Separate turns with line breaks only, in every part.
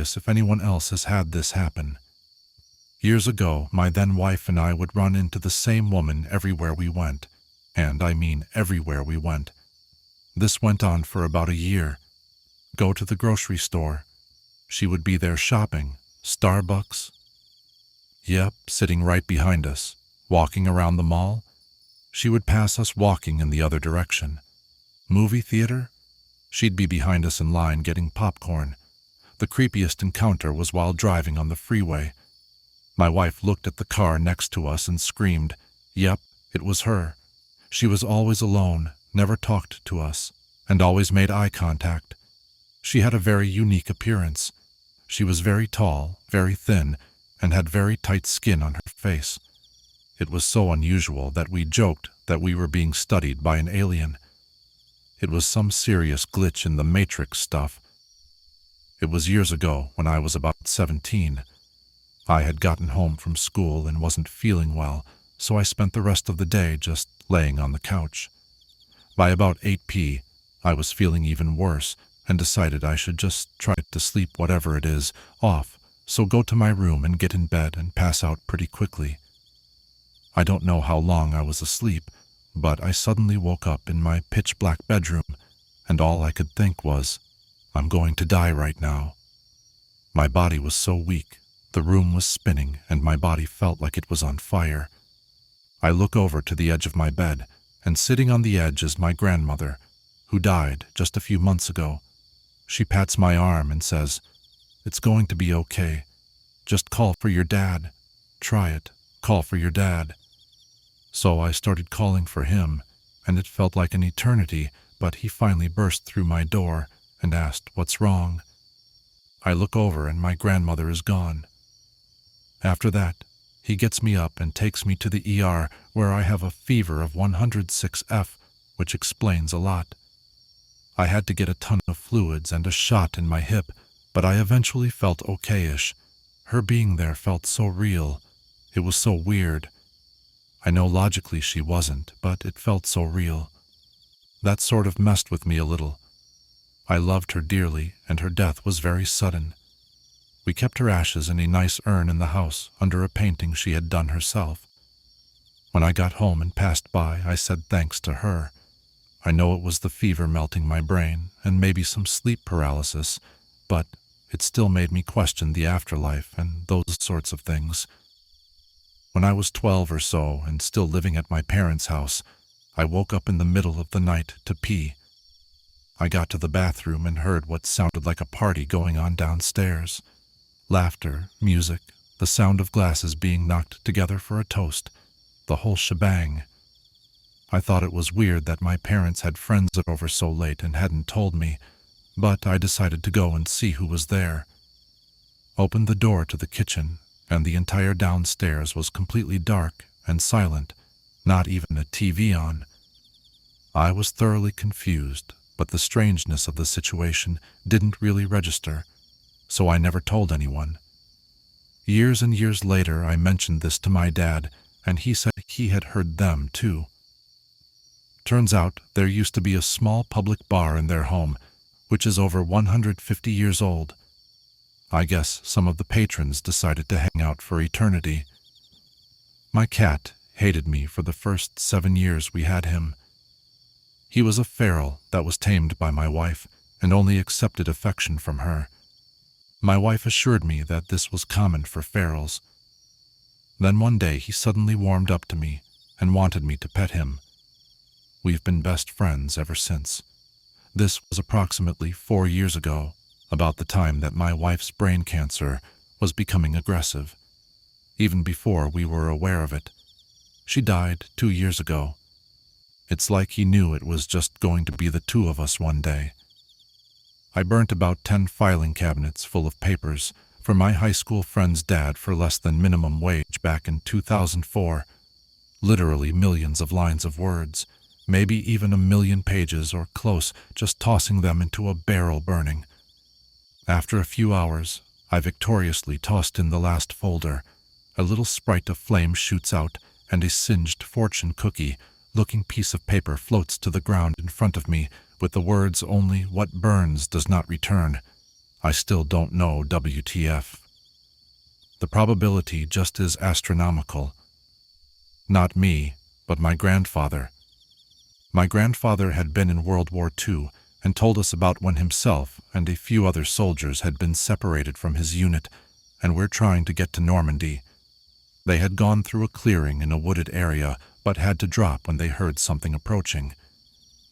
curious if anyone else has had this happen. Years ago, my then wife and I would run into the same woman everywhere we went, and I mean everywhere we went. This went on for about a year. Go to the grocery store. She would be there shopping. Starbucks. Yep, sitting right behind us. Walking around the mall. She would pass us walking in the other direction. Movie theater. She'd be behind us in line getting popcorn. The creepiest encounter was while driving on the freeway. My wife looked at the car next to us and screamed. Yep, it was her. She was always alone, never talked to us, and always made eye contact. She had a very unique appearance. She was very tall, very thin, and had very tight skin on her face. It was so unusual that we joked that we were being studied by an alien. It was some serious glitch in the Matrix stuff. It was years ago when I was about 17. I had gotten home from school and wasn't feeling well, so I spent the rest of the day just laying on the couch. By about 8 p.m, I was feeling even worse and decided I should just try to sleep whatever it is off, so go to my room and get in bed and pass out pretty quickly. I don't know how long I was asleep, but I suddenly woke up in my pitch-black bedroom, and all I could think was, I'm going to die right now. My body was so weak, the room was spinning, and my body felt like it was on fire. I look over to the edge of my bed, and sitting on the edge is my grandmother, who died just a few months ago. She pats my arm and says, "It's going to be okay. Just call for your dad. Try it. Call for your dad." So I started calling for him, and it felt like an eternity, but he finally burst through my door and asked, "What's wrong?" I look over and my grandmother is gone. After that, he gets me up and takes me to the ER, where I have a fever of 106F, which explains a lot. I had to get a ton of fluids and a shot in my hip, but I eventually felt okay-ish. Her being there felt so real. It was so weird. I know logically she wasn't, but it felt so real. That sort of messed with me a little. I loved her dearly, and her death was very sudden. We kept her ashes in a nice urn in the house under a painting she had done herself. When I got home and passed by, I said thanks to her. I know it was the fever melting my brain, and maybe some sleep paralysis, but it still made me question the afterlife and those sorts of things. When I was 12 or so and still living at my parents' house, I woke up in the middle of the night to pee. I got to the bathroom and heard what sounded like a party going on downstairs. Laughter, music, the sound of glasses being knocked together for a toast, the whole shebang. I thought it was weird that my parents had friends over so late and hadn't told me, but I decided to go and see who was there. Opened the door to the kitchen, and the entire downstairs was completely dark and silent, not even a TV on. I was thoroughly confused, but the strangeness of the situation didn't really register, so I never told anyone. Years and years later, I mentioned this to my dad, and he said he had heard them too. Turns out there used to be a small public bar in their home, which is over 150 years old. I guess some of the patrons decided to hang out for eternity. My cat hated me for the first 7 years we had him. He was a feral that was tamed by my wife and only accepted affection from her. My wife assured me that this was common for ferals. Then one day he suddenly warmed up to me and wanted me to pet him. We've been best friends ever since. This was approximately 4 years ago, about the time that my wife's brain cancer was becoming aggressive. Even before we were aware of it. She died 2 years ago. It's like he knew it was just going to be the two of us one day. I burnt about 10 filing cabinets full of papers for my high school friend's dad for less than minimum wage back in 2004. Literally millions of lines of words, maybe even 1,000,000 pages or close, just tossing them into a barrel burning. After a few hours, I victoriously tossed in the last folder. A little sprite of flame shoots out, and a singed fortune cookie-looking piece of paper floats to the ground in front of me with the words only "What burns does not return." I still don't know WTF. The probability just is astronomical. Not me, but my grandfather. My grandfather had been in World War II and told us about when himself and a few other soldiers had been separated from his unit and were trying to get to Normandy. They had gone through a clearing in a wooded area but had to drop when they heard something approaching.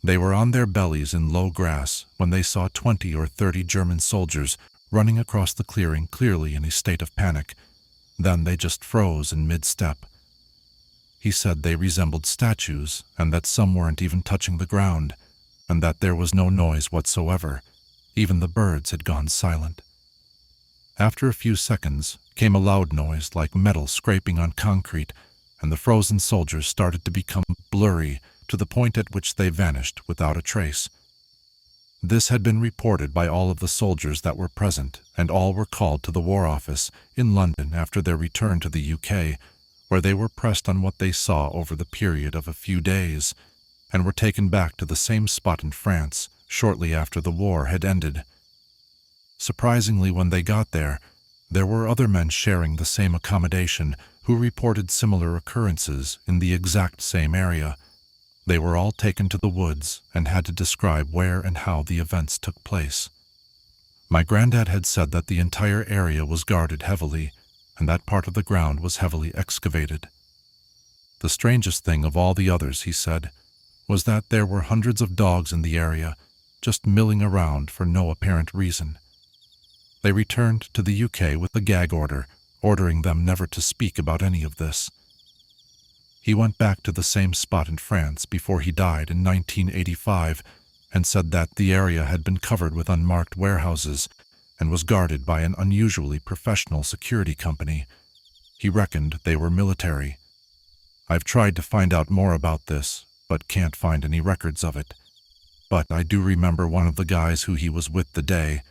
They were on their bellies in low grass when they saw 20 or 30 German soldiers running across the clearing, clearly in a state of panic. Then they just froze in mid-step. He said they resembled statues and that some weren't even touching the ground, and that there was no noise whatsoever. Even the birds had gone silent. After a few seconds came a loud noise like metal scraping on concrete, and the frozen soldiers started to become blurry to the point at which they vanished without a trace. This had been reported by all of the soldiers that were present, and all were called to the War Office in London after their return to the UK, where they were pressed on what they saw over the period of a few days, and were taken back to the same spot in France shortly after the war had ended. Surprisingly, when they got there were other men sharing the same accommodation who reported similar occurrences in the exact same area. They were all taken to the woods and had to describe where and how the events took place. My granddad had said that the entire area was guarded heavily, and that part of the ground was heavily excavated. The strangest thing of all the others, he said, was that there were hundreds of dogs in the area, just milling around for no apparent reason. They returned to the UK with a gag order, ordering them never to speak about any of this. He went back to the same spot in France before he died in 1985 and said that the area had been covered with unmarked warehouses and was guarded by an unusually professional security company. He reckoned they were military. I've tried to find out more about this, but can't find any records of it. But I do remember one of the guys who he was with the day.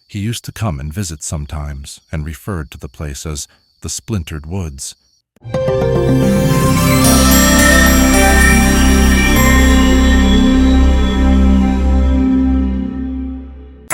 He used to come and visit sometimes and referred to the place as the Splintered Woods.